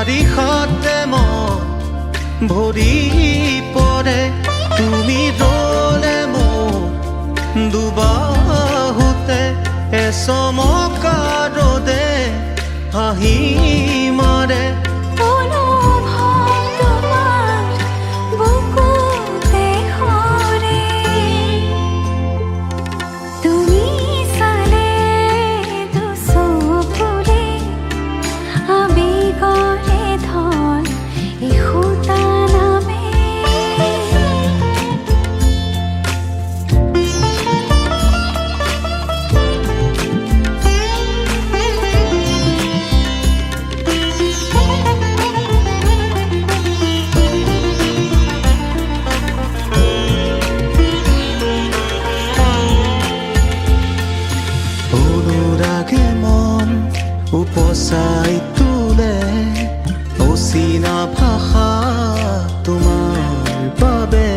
বাৰিষাতে মন ভৰি পৰে তুমি ৰলে মোক দুবাহুতে এচমকা ৰ'দে হাঁহি মাৰে উপচাই তোলে অচিনা ভাষা তোমাৰ বাবে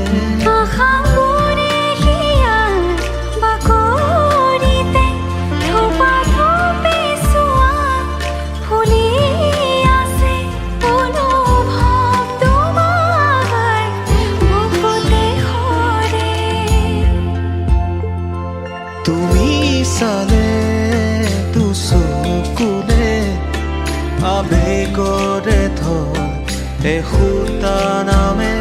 তুমি চালে আবেগৰে ধৰ এসূতা নামে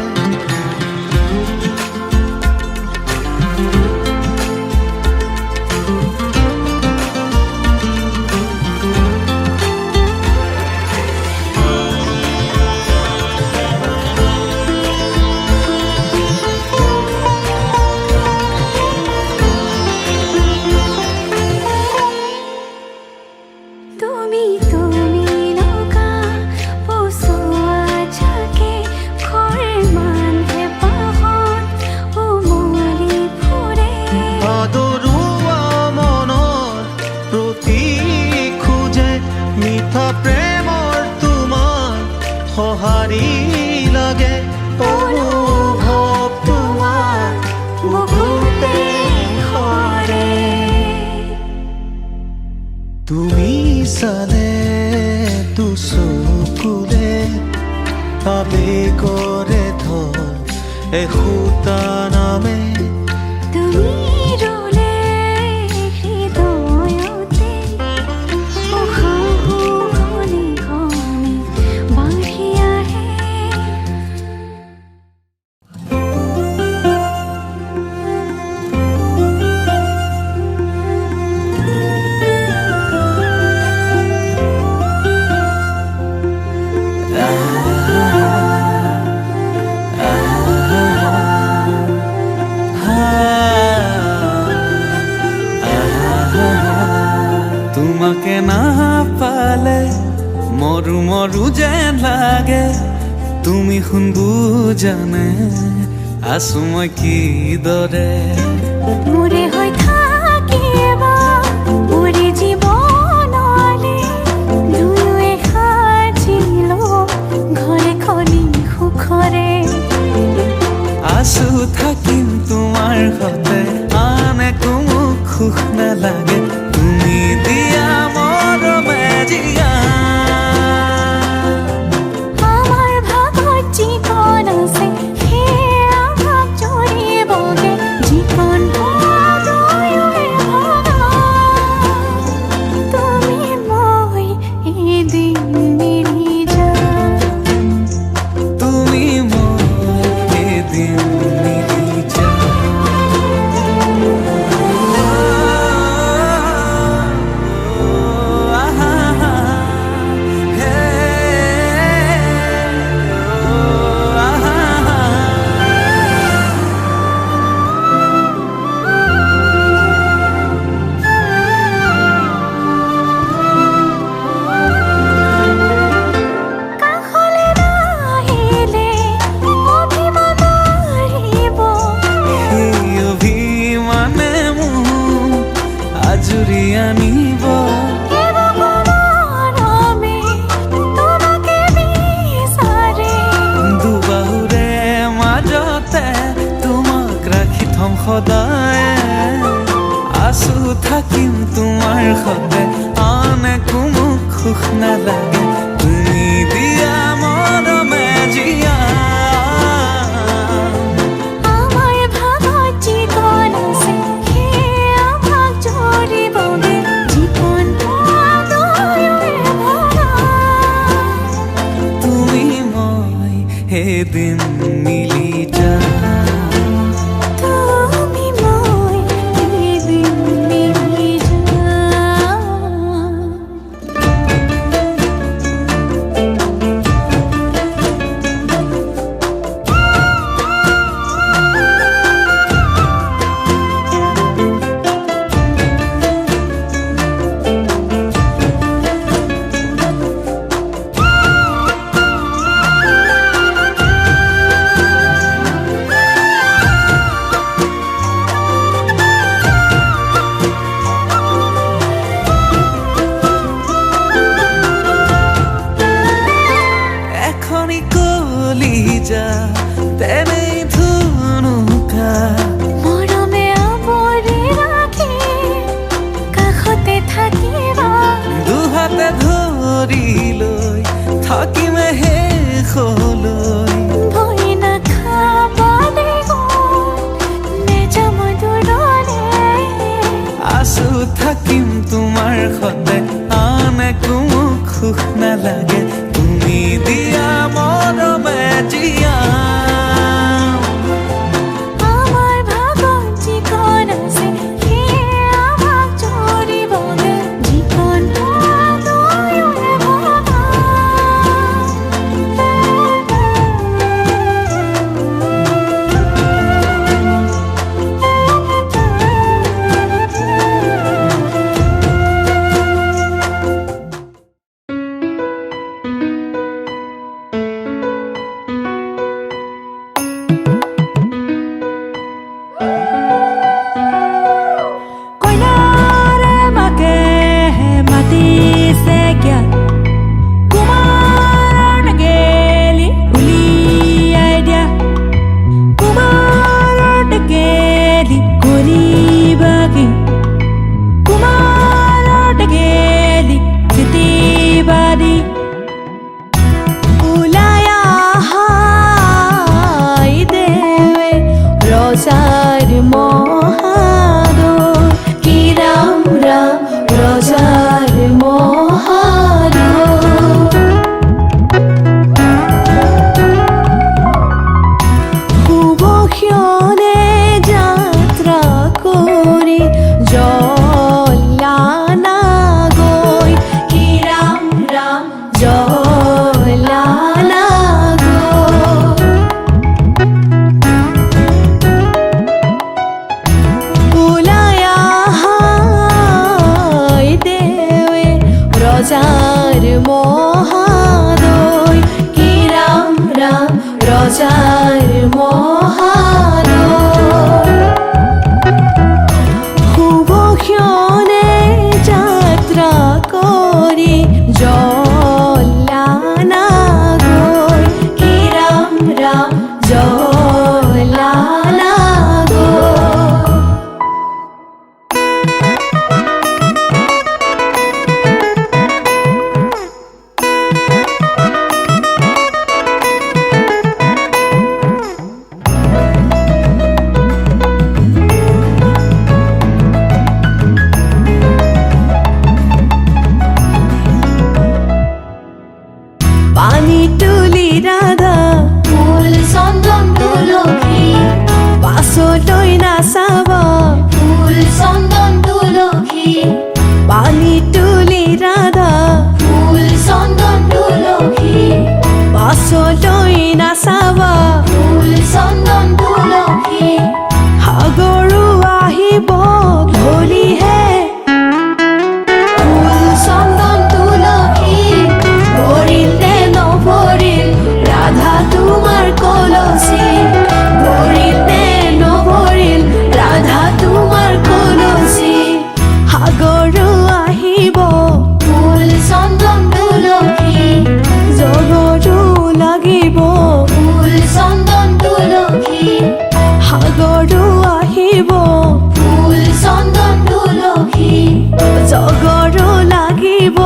প্ৰেমৰ তোমাৰ সঁহাৰি লাগে অনুভৱ তোমাৰ বুকুতে সৰে তুমি চালে দুচকুৰে আবেগৰে ধৰ এসূতা নামে তোমাকে না পালে মৰু মৰু যেন লাগে তুমি শুন বুজানে আছো মই কি দৰে মোৰে হৈ থাকিবা মোৰে জীৱনলে দুয়োৱে সাজিলো ঘৰে খনি সুখৰে আছো থাকিম তোমাৰ সতে আন একো সুখ নালাগে তুমি দিয়া মৰমে জিয়া আমাৰ ভাগত যিকণ আছে সেয়া ভাগ জৰিবগে যিকণ দুয়োৰে ভগা তুমি মই এদিন মিলি যাম তুমি মই এদিন মিলি কাষলে নাহিলে অভিমান বাঢ়িব সেই অভিমানে মোক আজুৰি আনিব মৰমে তোমাকে বিচাৰে দুবাহুৰে মাজতে তোমাক ৰাখি থম সদায় আছো থাকিম তোমাৰ সতে আন একো মোক সুখ নালাগে তুমি দিয়া মৰমে জিয়া আমাৰ ভাগত যিকণ আছে সেয়া ভাগ জৰিবগে যিকণ দুয়োৰে ভগা তুমি মই এদিন মিলি যাম তুমি মই এদিন মিলি যাম এখনি কলিজা তেনেই ধুনুকা মৰমে আৱৰি ৰাখি কাষতে থাকিবা দুহাতে ধৰি লৈ থাকিমে শেষলৈ ভয় নাখাবালে নেযাম দূৰলৈ আছো থাকিম তোমাৰ সতে আন একো মোক সুখ নালাগে তুমি দিয়া মৰমে জিয়া আমাৰ ভাগত যিকণ আছে সেয়া ভাগ জৰিবগে যিকণ দুয়োৰে ভগা কইনাৰে মাকে মাতিছে কিয়া কুমাৰ গেলি উলিয়াই দিয়া কুমাৰ গেলি কৰিবা কি কুমাৰ গেলি জিতিবা দি ওলাই আহাই দেৱে ৰজাৰ মহাদৰ কি ৰাম ৰাম ৰজাৰ মহাদৰ শুভক্ষণে যাত্ৰা কৰি জলানা গৈ কি ৰাম ৰাম জলানা গৈ ওলাই আহাই দেৱে ৰজাৰ মহাদয় কি ৰাম ৰাম ৰজাৰ মহাদয় শুভক্ষণে যাত্ৰা কৰি জলানা গৈ কি ৰাম ৰাম জলানা গৈ ৰাধা ফুল চন্দন তুলসী পাছলৈ নাচাব ফুল চন্দন তুলসী পানী তুলি ৰাধা ফুল চন্দন তুলসী পাছলৈ নাচাব ফুল চন্দন তুলসী সাগৰো আহিব ধৰিহে ফুল চন্দন তুলসী ভৰিল নে নভৰিল ৰাধা তোমাৰ কলচী ভৰিল নে নভৰিল ৰাধা তোমাৰ কলচী সাগৰো আহিব ফুল চন্দন তুলসী জগৰো লাগিব ফুল চন্দন তুলসী সাগৰো আহিব ফুল চন্দন তুলসী জগৰো লাগিব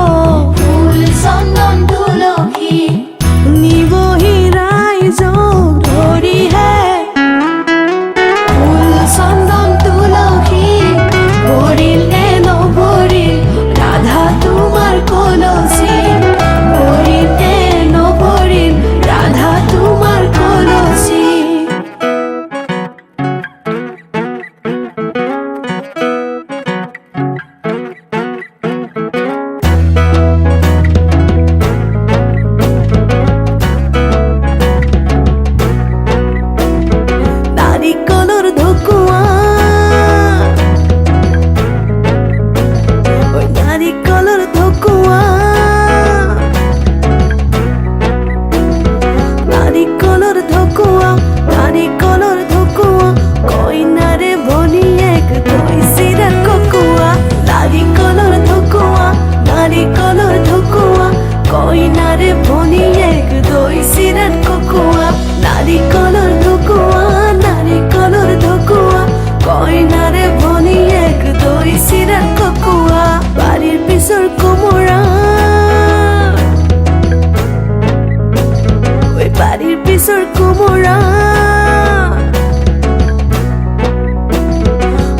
ফুল চন্দন তুলসী নিবহি ৰাইজক ধৰিহে ফুল চন্দন তুলসী ভৰিল নে নভৰিল ৰাধা তোমাৰ কলচী ভৰিল নে নভৰিল ৰাধা তোমাৰ কলচী নাৰিকলৰ ঢকুৱা ঐ নাৰিকলৰ ঢকুৱা নাৰিকলৰ ঢকুৱা নাৰিকলৰ ঢকুৱা কইনাৰে ভনীয়েক দৈ চিৰা ককোৱা নাৰিকলৰ ঢকুৱা নাৰিকলৰ ঢকুৱা কইনাৰে ভনীয়েক দৈ চিৰা ককোৱা নাৰিকলৰ ঢকুৱা নাৰিকলৰ ঢকুৱা কইনাৰে ভনীয়েক দৈ চিৰা ককোৱা বাৰীৰ পিছৰ কোমোৰা ঐ বাৰীৰ পিছৰ কোমোৰা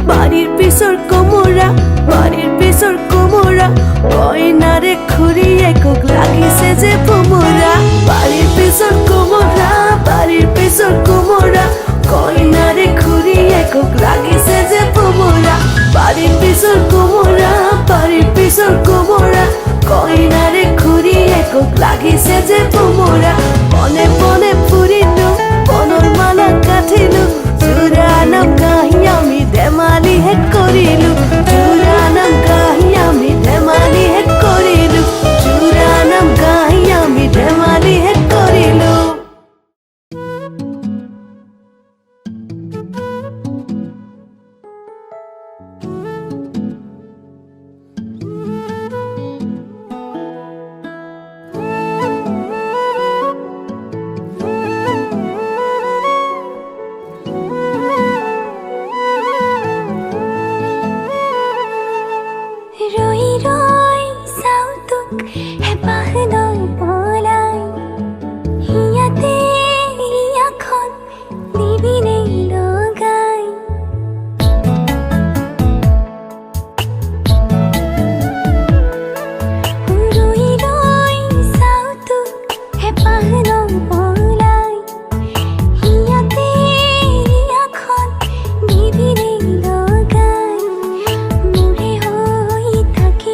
বাৰীৰ পিছৰ কোমোৰা বাৰীৰ পিছৰ কোমোৰা কইনাৰে খুৰীয়েকক লাগিছে যে ভোমোৰা বাৰীৰ পিছৰ কোমোৰা বাৰীৰ পিছৰ কোমোৰা কইনাৰে খুৰীয়েকক লাগিছে যে ভোমোৰা বাৰীৰ পিছৰ কোমোৰা বাৰীৰ পিছৰ কোমোৰা কইনাৰে খুৰীয়েকক লাগিছে যে ভোমোৰা পনে পনে ফুৰিলো বনৰ মালা কাঠিলো জোৰা নাম গাহি আমি ধেমালি হেক কৰিলো জোৰা নাম গাহি আমি ধেমালি হেক কৰিলো জোৰা নাম গাহি আমি ধেমালি হেক কৰিলো ৰৈ ৰৈ চাওঁ তোক হেঁপাহ লৈ পলাই ইয়াতে ইয়াখন দিবিনে লগাই ৰৈ ৰৈ চাওঁ তোক হেঁপাহ লৈ পলাই ইয়াতে ইয়াখন দিবিনে লগাই মোৰে হৈ থাকি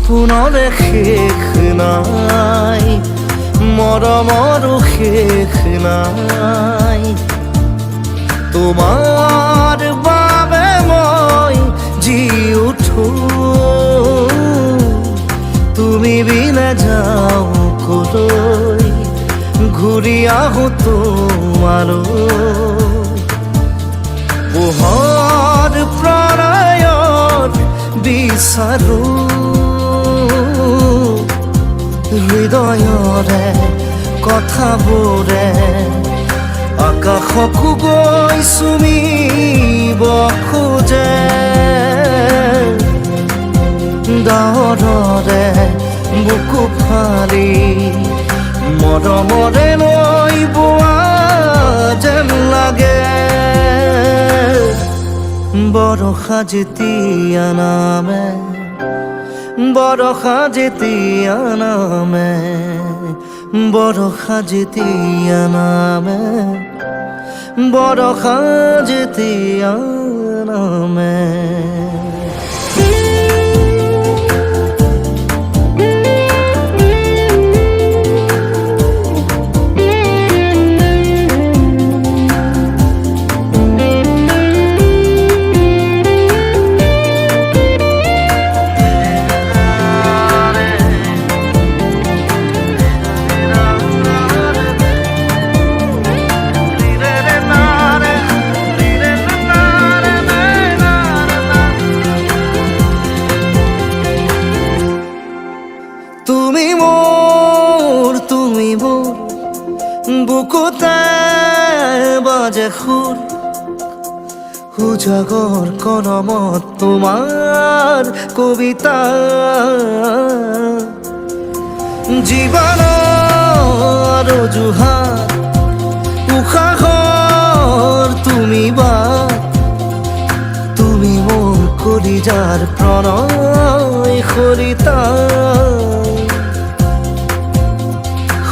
সপোনৰে শেষ নাই, মৰমৰো শেষ নাই। তোমাৰ বাবে মই জি উঠো, তুমি বিনে যাও কলৈ, ঘূৰি আহো তোমালৈ। পোহৰ প্ৰণয়ত বিচাৰো, হৃদয়ৰে কথাবোৰে আকাশকো গৈ চুমিব খোজে। ডাৱৰেৰে বুকু ফালি মৰমৰে লৈ বোৱা যেন লাগে। বৰষা যেতিয়া নামে, বৰষা যেতিয়া নামে, বৰষা যেতিয়া নামে, বৰষা যেতিয়া নামে। বুকুতে বাজে সুৰ, উজাগৰ কলমত তোমাৰ কবিতা। জীৱনৰ অজুহাত উশাহৰ তুমি বাট, তুমি মোৰ কলিজাৰ প্ৰণয় সৰিতা।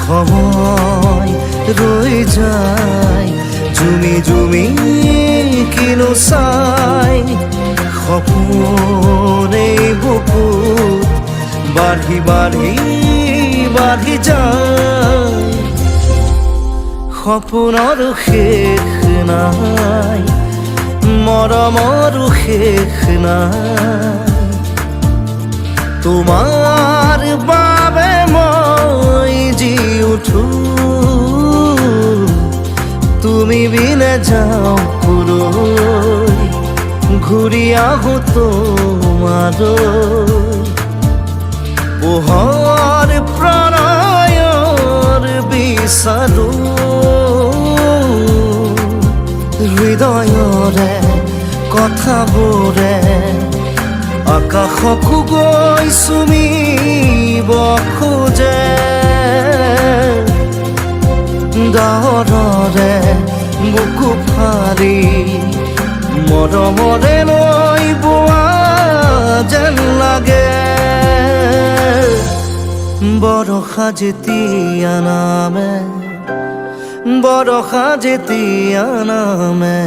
সময় রয়ে যায় জুমি জুমি কিনো চাই, সপোনে বুকুত বাঢ়ি বাঢ়ি বাঢ়ি যায়। সপোনৰ শেষ নাই, মৰমৰো শেষ নাই। তোমাৰ বাবে মই জি উঠো, তুমি বিনে যাও কলৈ, ঘূৰি আহো তোমালৈ। পোহৰ প্ৰণয়ৰ বিচাৰো, হৃদয়ৰে কথাবোৰে আকাশকো গৈ চুমিব খোজে। ডাৱৰেৰে বুকু ফালি মৰমৰে লৈ বোৱা যেন লাগে। বৰষা যেতিয়া নামে, বৰষা যেতিয়া নামে,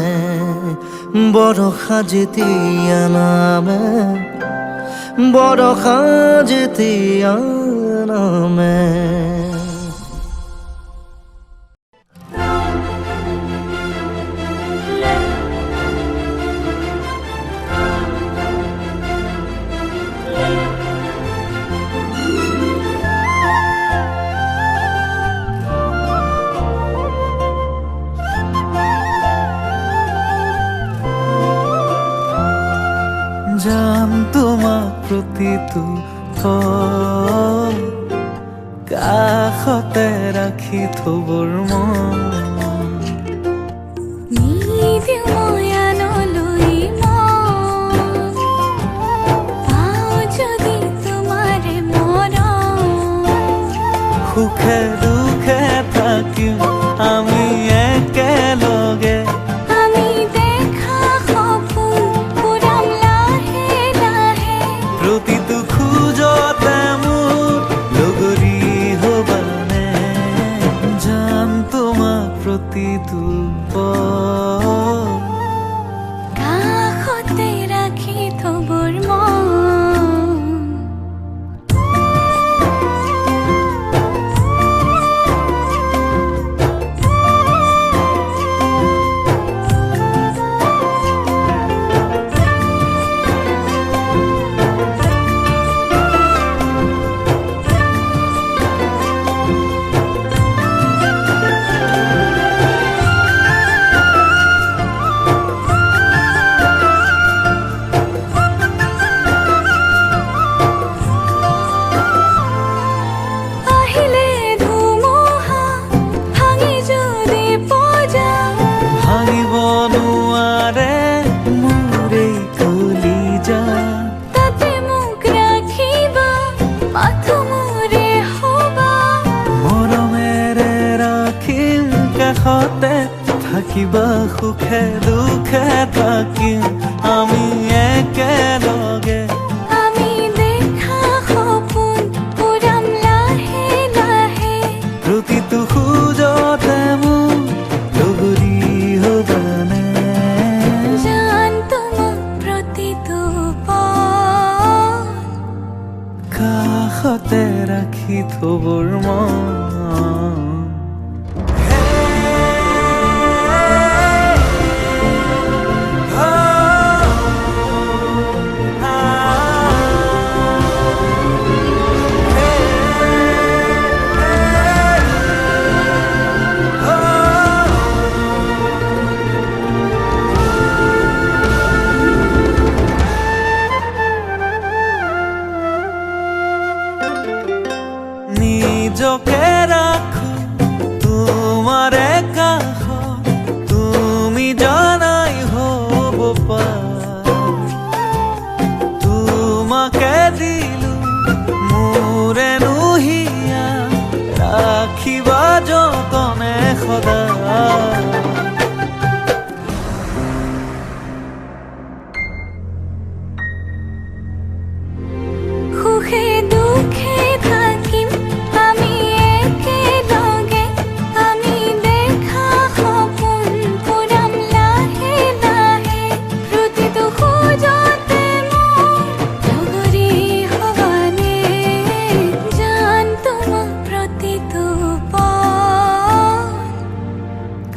বৰষা যেতিয়া নামে, বৰষা যেতিয়া নামে। জান তোমাক প্ৰতিটো পল কাষতে ৰাখি থবৰ মন। নিদিওঁ মই আনলৈ মন, পাওঁ যদি তোমাৰে মৰম। সুখে দুখে থাকিম আমি একেলগে, আমি দেখা সপোন পুৰাম লাহে লাহে। প্ৰতিটো খোজতে মোৰ লগৰী হবানে। জান তোমাক প্ৰতিটো পল কাষতে ৰাখি থবৰ মন। শেষতে থাকিবা সুখে দুখে থাকিম আমি একেলগে আমি দেখা সপোন পুৰাম লাহে লাহে প্ৰতিটো খোজতে মোৰ লগৰী হবানে জান তোমাক প্ৰতিটো পল কাষতে ৰাখি থবৰ মন নিজকে রাখো তোমারে কাষত তুমি জানাই হব তোমাকে দিলো মোরে নুহিয়া রাখিবা যতনে সদায় সুখে দুখে থাকিম আমি একেলগে আমি দেখা সপোন পুৰাম লাহে লাহে প্ৰতিটো খোজতে মোৰ লগৰী হবানে জান তোমাক প্ৰতিটো পল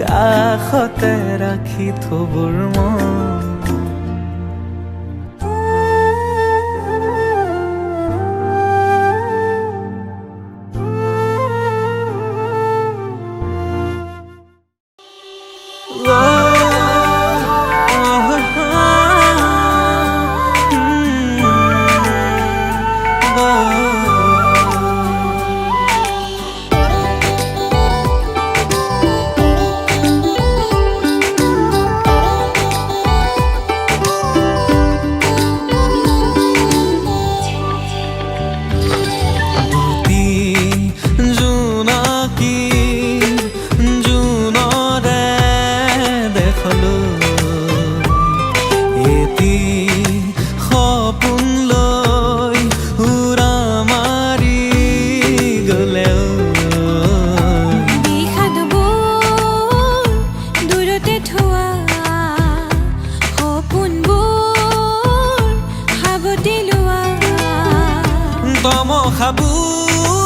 কাষতে ৰাখি থবৰ মন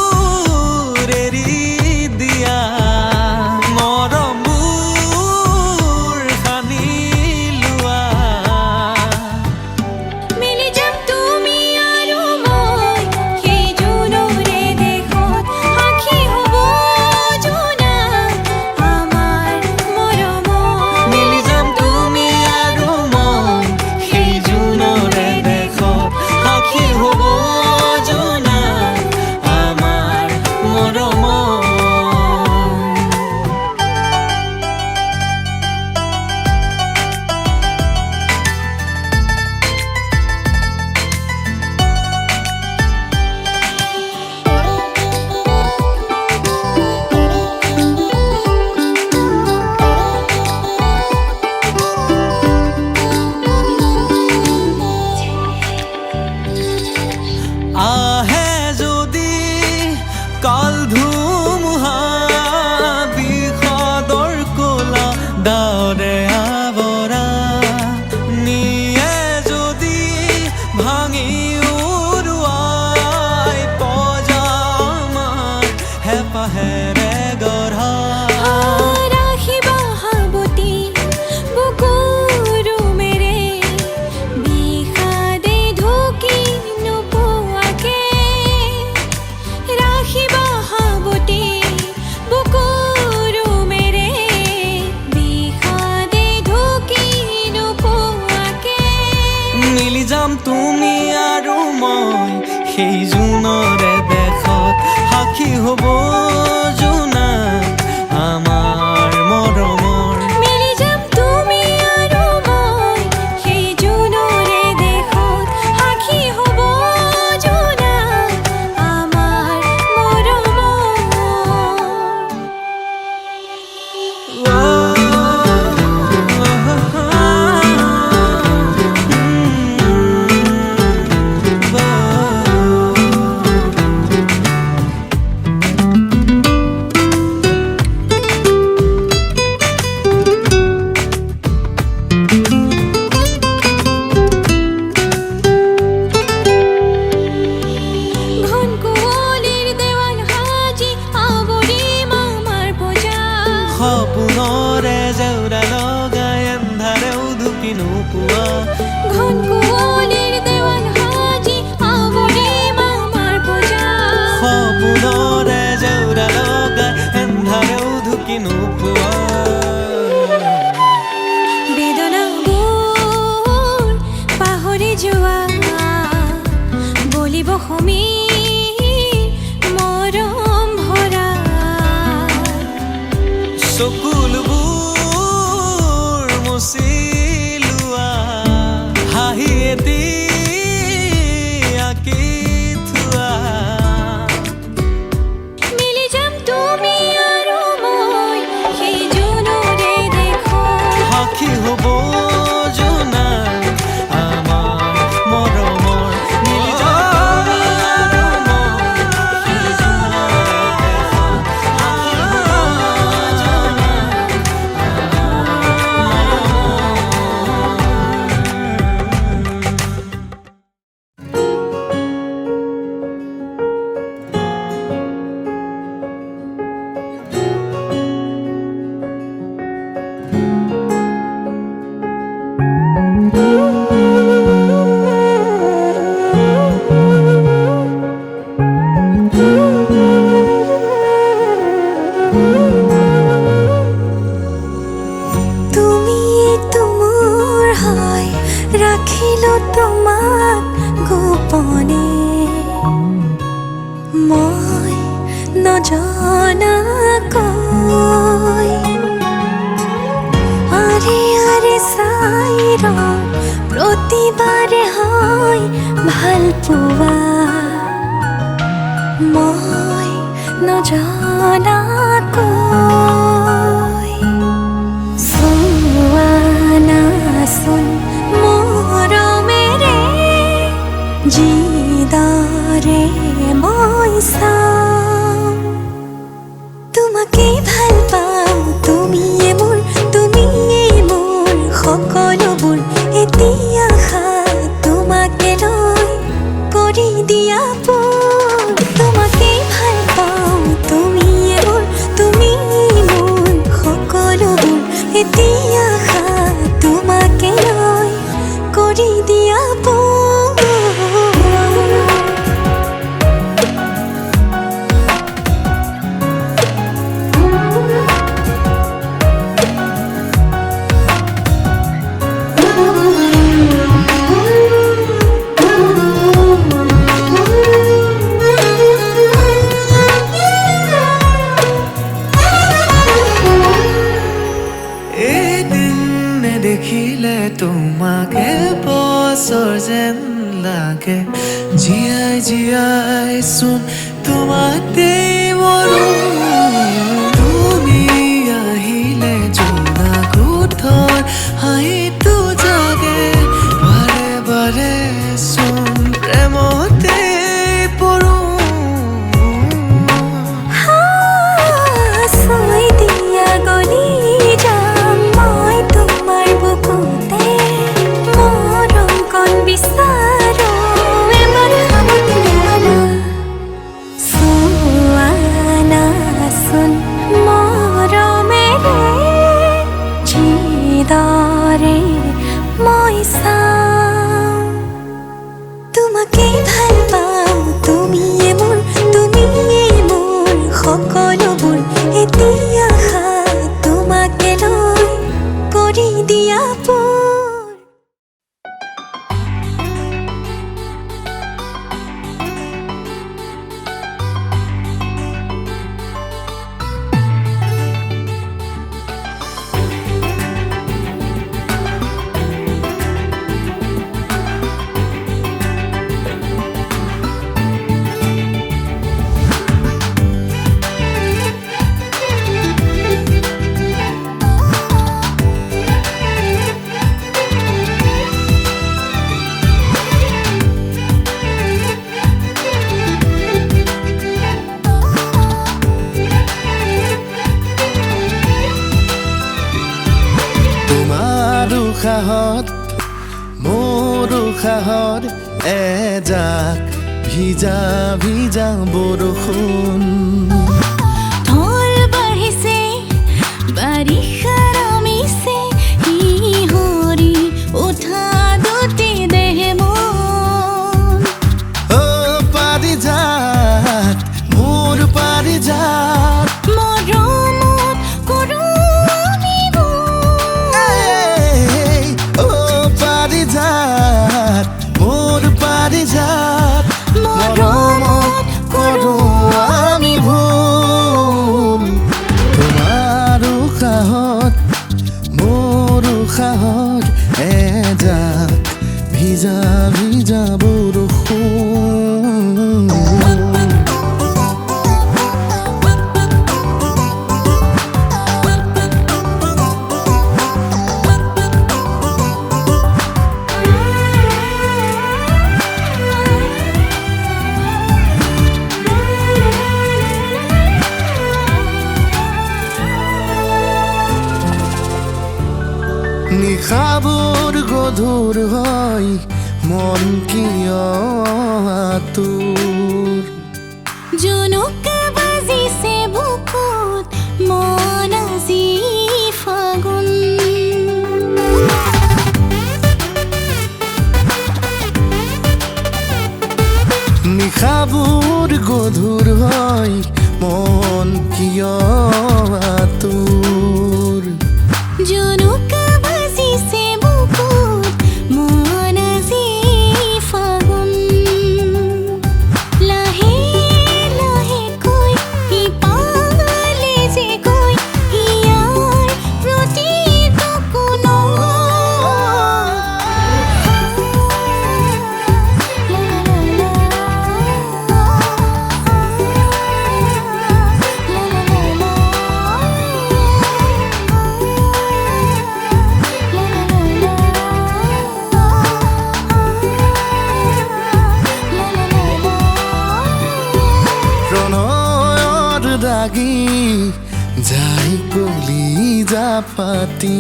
তমখাবোৰ এৰি দিয়া মৰমবোৰ সানি লোৱা মিলি যাম তুমি আৰু মই সেই জোনৰে দেশত সাক্ষী হ'ব জোনাক আমাৰ মৰমৰ মিলি যাম তুমি আৰু মই সেই জোনৰে দেশত সাক্ষী হ'ব জোনাক ঘন কুঁৱলীৰ দেৱাল সাজি আৱৰিম আমাৰ পূজা সপোনৰে জেউৰা লগাই এন্ধাৰেও ঢুকি নোপোৱা ঘন কুঁৱলীৰ দেৱাল সাজি আৱৰিম আমাৰ পূজা সপোনৰে জেউৰা লগাই এন্ধাৰেও ঢুকি নোপোৱা বেদনাবোৰ পাহৰি যোৱা বলিব সমীৰ মৰম ভৰা চকুলবোৰ মুচি লোৱা হাঁহি এটি আঁকি থোৱা মিলি যাম তুমি আৰু মই সেই জোনৰে দেখোন সাক্ষী হ'ব জোনাক আমাৰ মৰমৰ মিলি যাম তুমি আৰু মই সেই জোনৰে দেখোন সাক্ষী হ'ব জোনাক তুমিয়েতো মোৰ হয় ৰাখিলো তোমাক গোপনে মই নজনাকৈ আৰে আৰে চাই ৰওঁ প্ৰতিবাৰে হয় ভাল পোৱা মই নজনাকৈ চোৱা নাচোন মৰমেৰে যিদৰে মই চাওঁ তোমাকেই ভাল পাওঁ তুমিয়ে মোৰ সকলোবোৰ এতিয়া আশা তোমাকে লৈ কৰি দিয়া পোন তোমাকেই ভাল পাওঁ তুমিয়ে মোৰ সকলোবোৰ এতিয়া আশা তোমাকে লৈ কৰি দিয়া পোন এদিন নেদেখিলে তোমাকে বছৰ যেন লাগে জীয়াই জীয়াই চোন তোমাতেই মৰো তুমি আহিলে জোনাক ওঠৰ হাঁহিটো জাগে বাৰে বাৰে চোন প্ৰেমতে পৰো ছয় দিয়া গলি যাম মই তোমাৰ বুকুতে মৰম কণ বিচাৰো এবাৰ সামনা চোৱা নাচোন মৰমেৰে যিদৰে মই চাওঁ তোমাকেই ভাল পাওঁ তুমিয়ে মোৰ সকলোবোৰ এতিয়া আশা তোমাকে লৈ কৰি দিয়া পোন উশাহত মোৰ উশাহত এজাক ভিজা ভিজা বৰষুণ ঢল বাঢ়িছে বাৰিষা নামিছে শিহৰি উঠা দুটি দেহ মন অ পাৰিজাত মোৰ পাৰিজাত মৰমত কৰোনিব অ পাৰিজাত মোৰ পাৰিজাত মৰমত কৰো আমি ভুল তোমাৰ উশাহত মোৰ উশাহত এজাক ভিজা ভিজা বৰষুণ নিশাবোৰ গধুৰ হয় মন কিয় আতুৰ জুনুকা বাজিছে বুকুত মন আজি ফাগুন নিশাবোৰ গধুৰ হয় মন কিয় আতুৰ জুনুকা বাজিছে বুকুত মন আজি ফাগুন লাহে লাহে কৈ ইপালে যে কৈ ইয়াৰ প্ৰতিটো কোণত প্ৰণয়ৰ দাগি যাই কলি জাপাতি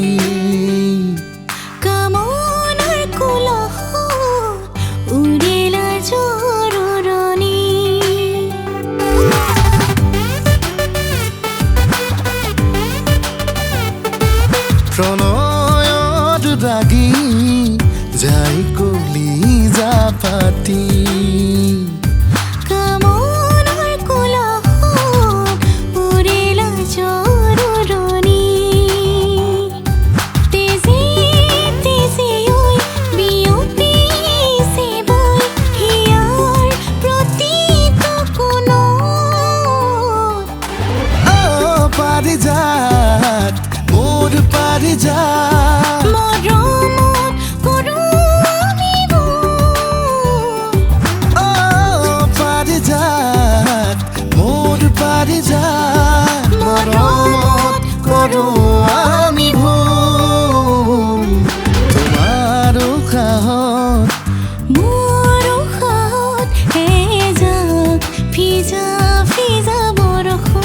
কামনাৰ কোলাহত উৰিলা জোৰণি প্ৰণয়ৰ দাগি যাই কলি জাপাতি কামনাৰ কোলাহত উৰিলা জোৰণি তেজে তেজে ঐ বিয়পিছে বৈ হিয়াৰ প্ৰতিটো কোণত অ পাৰিজাত মোৰ পাৰিজাত মৰমত কৰোনিব অ পাৰিজাত মোৰ পাৰিজাত মৰমত কৰো আমি ভুল তোমাৰ উশাহত মোৰ উশাহত এজাক ভিজা ভিজা বৰষুণ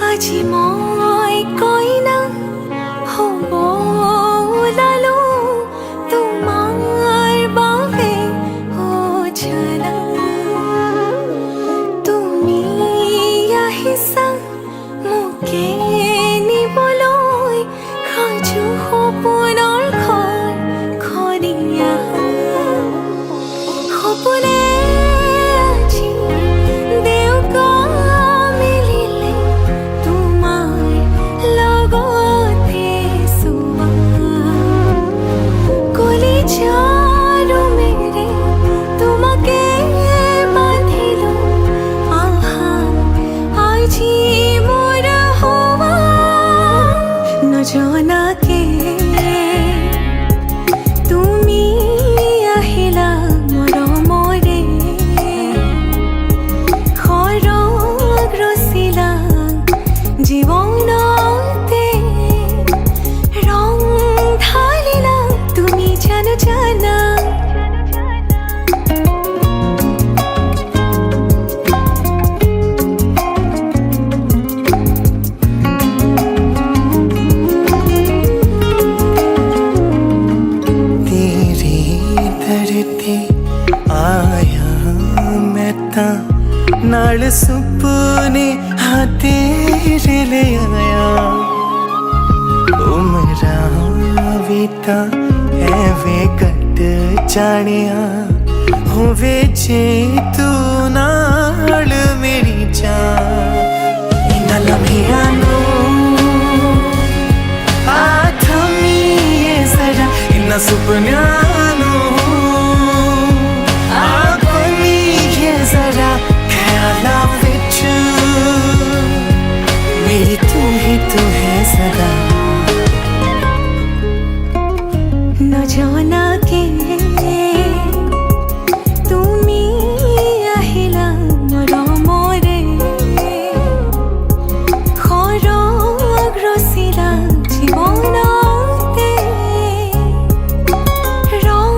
আজি মই কইনা হ'ব ওলালো তোমাৰ বাবে অজানা তুমি আহিছা মোকে নিবলৈ সাজু সপোনৰ ঘৰ খৰিয়া সপোনে আজি দেউকা মিলিলে তোমাৰ লগতে চোৱা কলিজাৰো মেৰে তোমাকে বান্ধিলো আহা আজি মোৰ হোৱা নজনাকে घटा एवे कट जानिया होवे जे तू नाल मेरी जान इन्ना लम्हिया नू आथमीए जरा इन्ना सुपन्या नू आगोनीए जरा ख्याला विच मेरी तू ही तू है सदा न जाना के তুমি আহিলা মোৰ মৰে খৰগ ৰচিলা জীৱনতে ৰং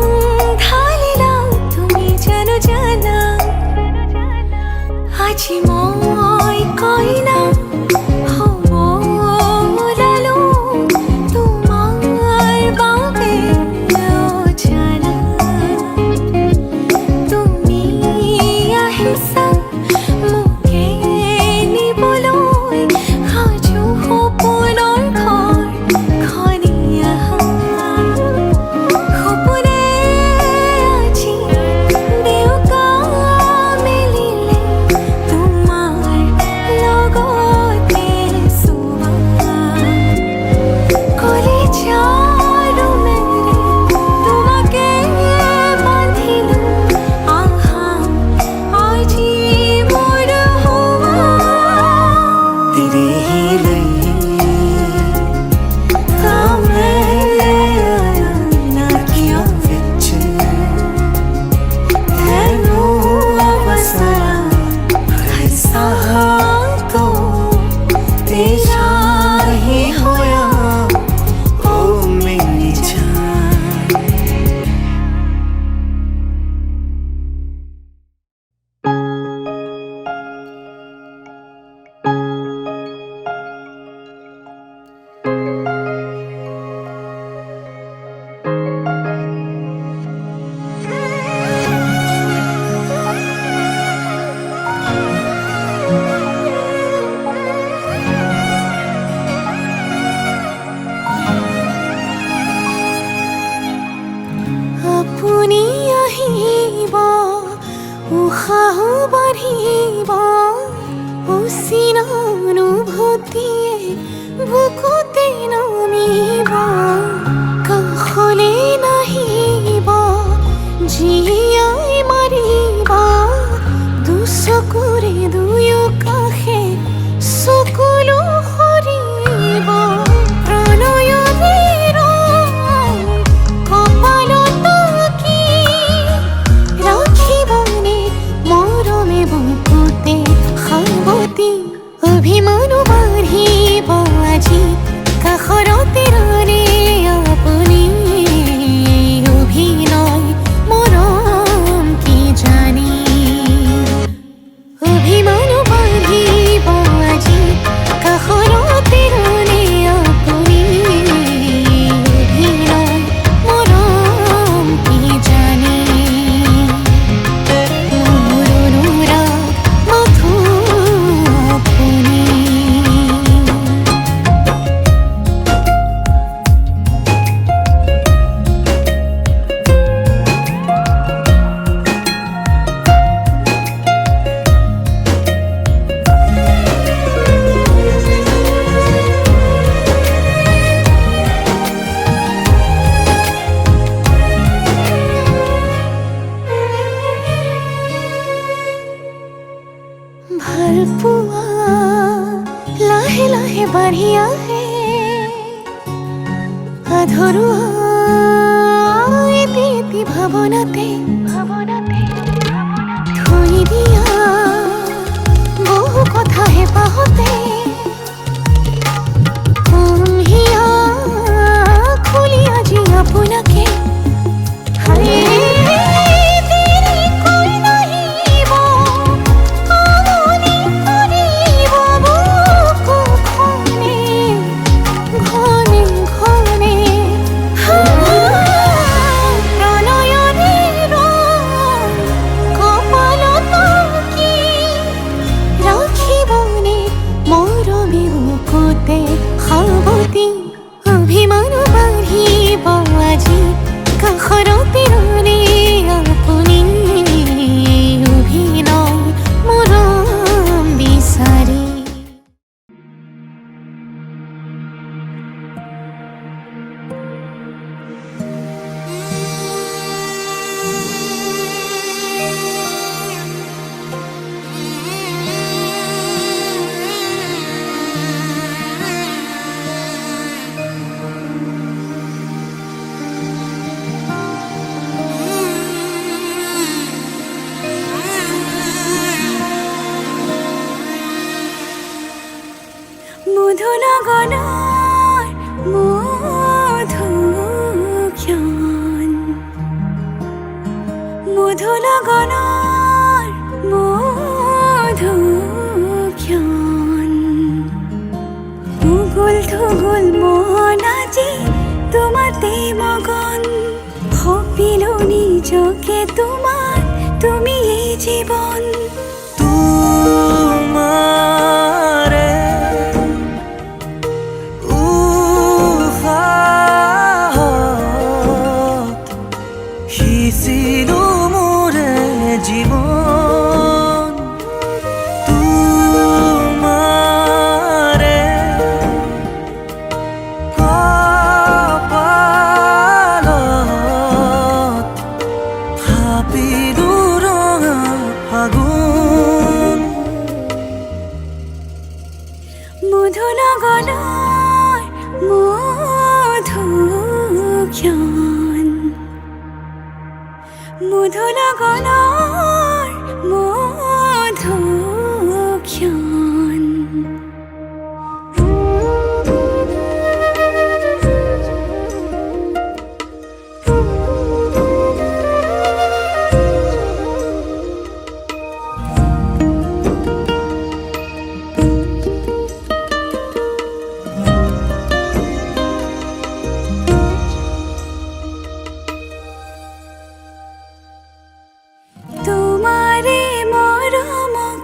ঢালিলা তুমি জানো জানা আজি মই কইনা হ'ব ওলালো তোমাৰ বাবে অজানা তুমি আহিছা মোকে নিবলৈ সাজু সপোনৰ ঘৰখনি আহা সপোনে আজি দেউকা মেলিলে তোমাৰ লগতে চোৱা কলিজাৰো মেলে তোমাকে বান্ধিলো আহা আজি মোৰ হোৱা तेरे ही लिए नाकियों विच तेनू वसरा ऐसा तो तेरा ही होया ओ मेरी जान আপুনি আহিব উশাহ বাঢ়িব অচিন অনুভূতিয়ে বুকুতে নামিব কাষলে নাহিব জীয়াই মাৰিব দুচকুৰে দুয়ো কাষে চকুলো সৰিব প্ৰণয়ৰে ৰং কপালত কি ৰাখিবনে মৰমে বুকুতে সাৱতি অভিমানো বাঢ়িব আজি কাষৰতে ৰলে আপুনি অভিনয় মৰম কি জানি অভিমানো বাঢ়িব আজি কাষৰতে ৰলে আপুনি অভিনয় মৰম কি জানি মোৰ অনুৰাগ মাথো আপুনি ভাল পোৱা লাহে লাহে বাঢ়ি আহে আধৰুৱা এটি ভাৱনাতে থৈ দিয়া বহু কথা হেঁপাহতে কমহিয়া খুলি আজি আপোনাকে দেৰি কৈ নাহিব আমনি কৰিব বুকুখনে ঘনে ঘনে প্ৰণয়ৰে ৰং কপালত কি ৰাখিবনে মোৰ খৰতিৰৰে আপুনি অভিনয় মৰম বিচাৰি মধুনগনৰ মধুক্ষণ মধুনগনৰ মধুক্ষণ উগুল থুগুল মন আজি তোমাতে মগন সপিলো নিজকে তোমাৰ তুমি এই জীৱন তোমাৰে উশাহত সিঁচিলো মোৰে জীৱন তোমাৰে কপালত থাপিলো ৰঙা ফাগুন মধুনগনৰ মধুক্ষণ মধুনগনৰ মধুক্ষণ তোমাৰে মৰমক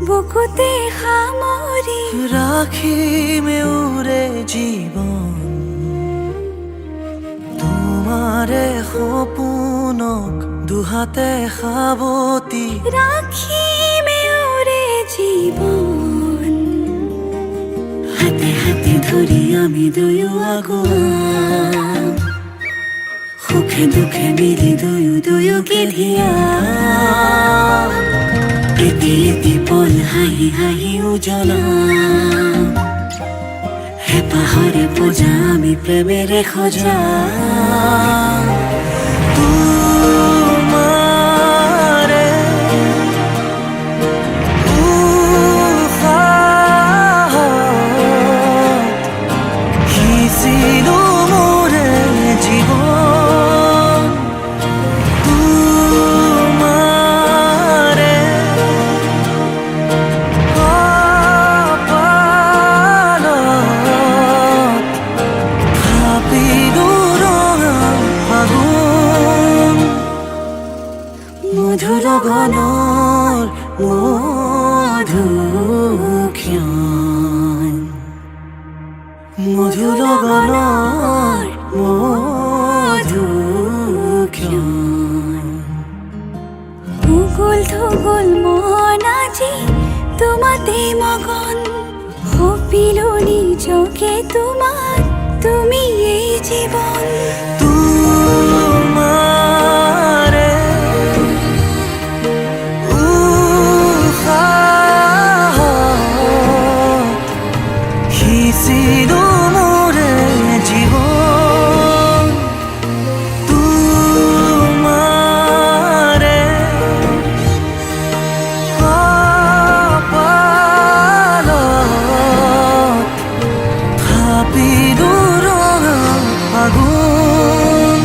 বুকুতে সামৰি ৰাখিমে উৰে জীবন তোমাৰে সপোনক দুহাতে সাবতি ৰাখিমে ওৰে জীৱন হাতে হাতে ধৰি আমি দুয়ো আগুৱাম সুখে দুখে মিলি দুয়ো দুয়োকে ধিয়া এটি এটি পল হাঁহি হাঁহি উজলাম হেঁপাহৰে পূজা আমি প্ৰেমেৰে সজা তোমাৰে উশাহত সিঁচিলো মোৰে জীৱন তোমাৰে কপালত থাপিলো ৰঙা ফাগুন মধুৰগণৰ মধুক্ষণ মধুৰগণৰ মধুক্ষণ উগুল থুগুল মন আজি তোমাতে মগন সপিলো নিজকে তোমাৰ তুমি এই জীৱন তোমাৰে উশাহত সিঁচিলো মোৰে জীৱন তোমাৰে কপালত থাপিলো ৰঙা ফাগুন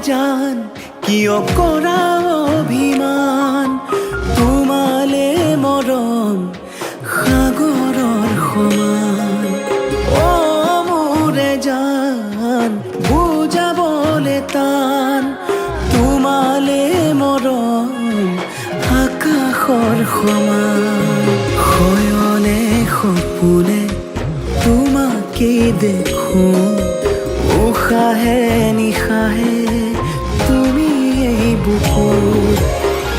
জান কিয় কৰা অভিমান তোমালে মৰম সাগৰৰ সমান অ মোৰে জান বুজাবলে টান তোমালে মৰম আকাশৰ সমান শয়নে সপোনে তোমাকে দেখো উশাহে নিশাহে তুমি এই বুকুত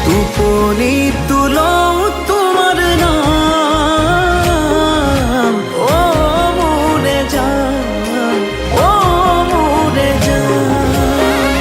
টোপনি তুলও তোমাৰ নাম অ মোৰে জান অ মোৰে জান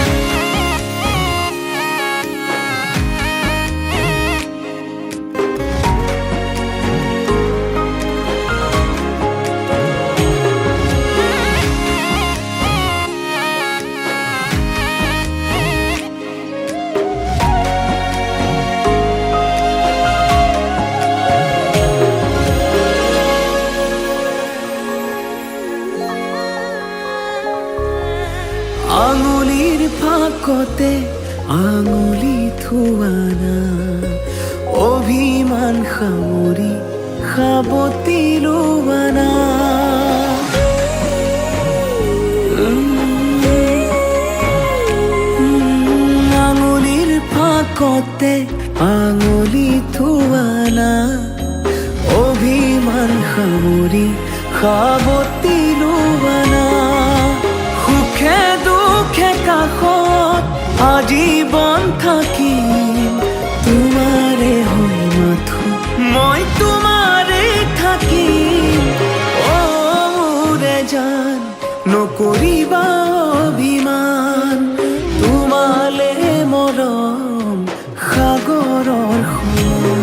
আঙুলিৰ ফাকতে আঙুলি থোৱানা অভিমান সামৰি সাবতি লোৱানা আঙুলিৰ ফাকতে আঙুলি থোৱানা অভিমান সামৰি সাবতি লোৱানা সুখে দুখে কাষত আজীৱন থাকিম তোমাৰে হৈ মাথো মই তোমাৰে থাকিম অ মোৰে জান নকৰিবা অভিমান তোমালে মৰম সাগৰৰ সমান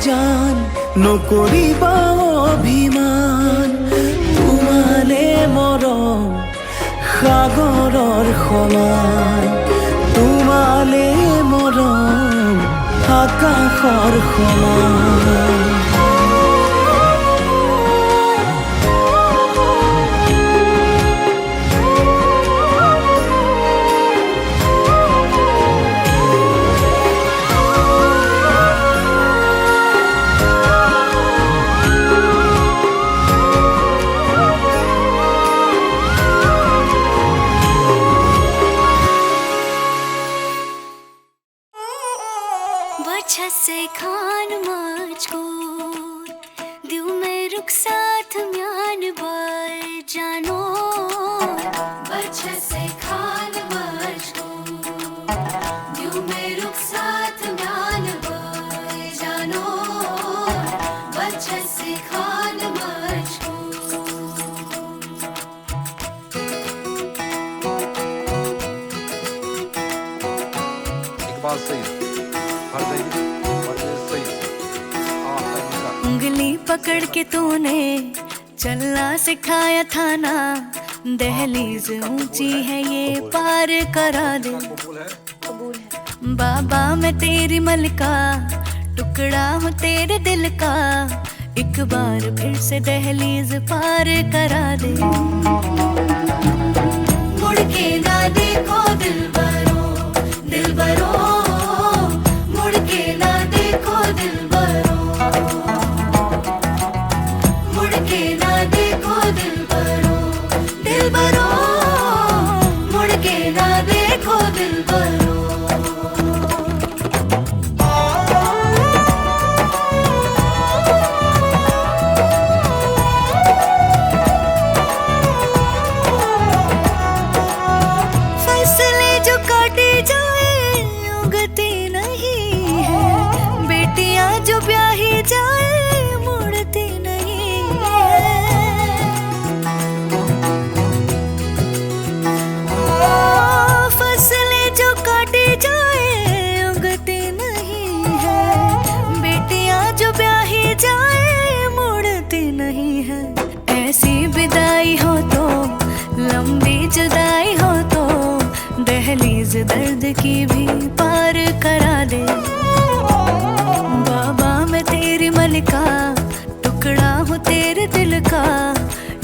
জান নকৰিবা অভিমান তোমালে মৰম সাগৰৰ সমান তোমালে মৰম আকাশৰ সমান बचत से खान मुझको दिल में रुक साथ म्यान बर जानो बचत से खान मुझको दिल में रुक साथ म्यान बर जानो बचत से खान मुझको इकबाल सईद उंगली पकड़ के तूने चलना सिखाया था ना, दहलीज ऊंची है ये पार करा दे। बाबा मैं तेरी मलका, टुकड़ा हूँ तेरे दिल का, एक बार फिर से दहलीज पार करा दे। मुड़ के ना देखो दिलबरो, दिलबरो, मुड़ के ना देखो दिलबरो, मुड़ के ना देखो दिलबरो, दिलबरो, मुड़ के ना देखो दिलबरो। फसलें जो काटी जाए उगती नहीं है, बेटियां जो ब्याही जाए मुड़ती नहीं है। फसलें जो काटी जाए उगती नहीं है, बेटियां जो ब्याही जाए मुड़ती नहीं है। ऐसी विदाई हो तो, लंबी जुदाई हो तो, दहलीज दर्द की भी पार करा दे। बाबा मैं तेरी मलिका, टुकड़ा हूँ तेरे दिल का,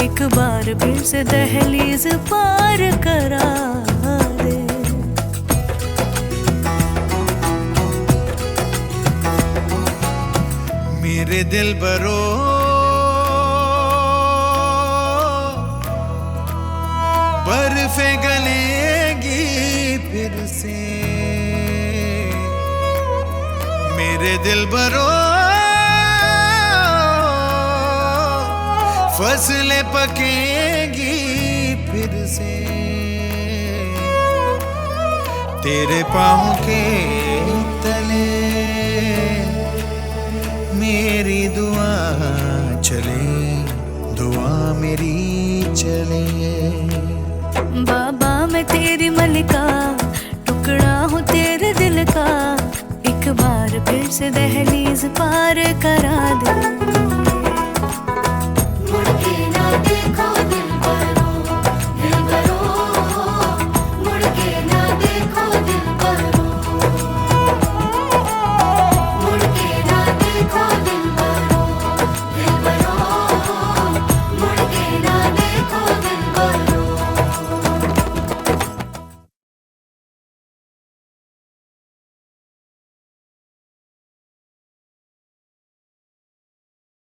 एक बार फिर से दहलीज पार करा दे। मेरे दिल बरो बर्फें गलेंगी फिर से, मेरे दिल बरो फसलें पकेंगी फिर से, तेरे पाँव के तले मेरी दुआ चले, दुआ मेरी चले। बाबा मैं तेरी मलिका, टुकड़ा हूँ तेरे दिल का, एक बार फिर से दहलीज पार करा दे। मुड़ के ना देखो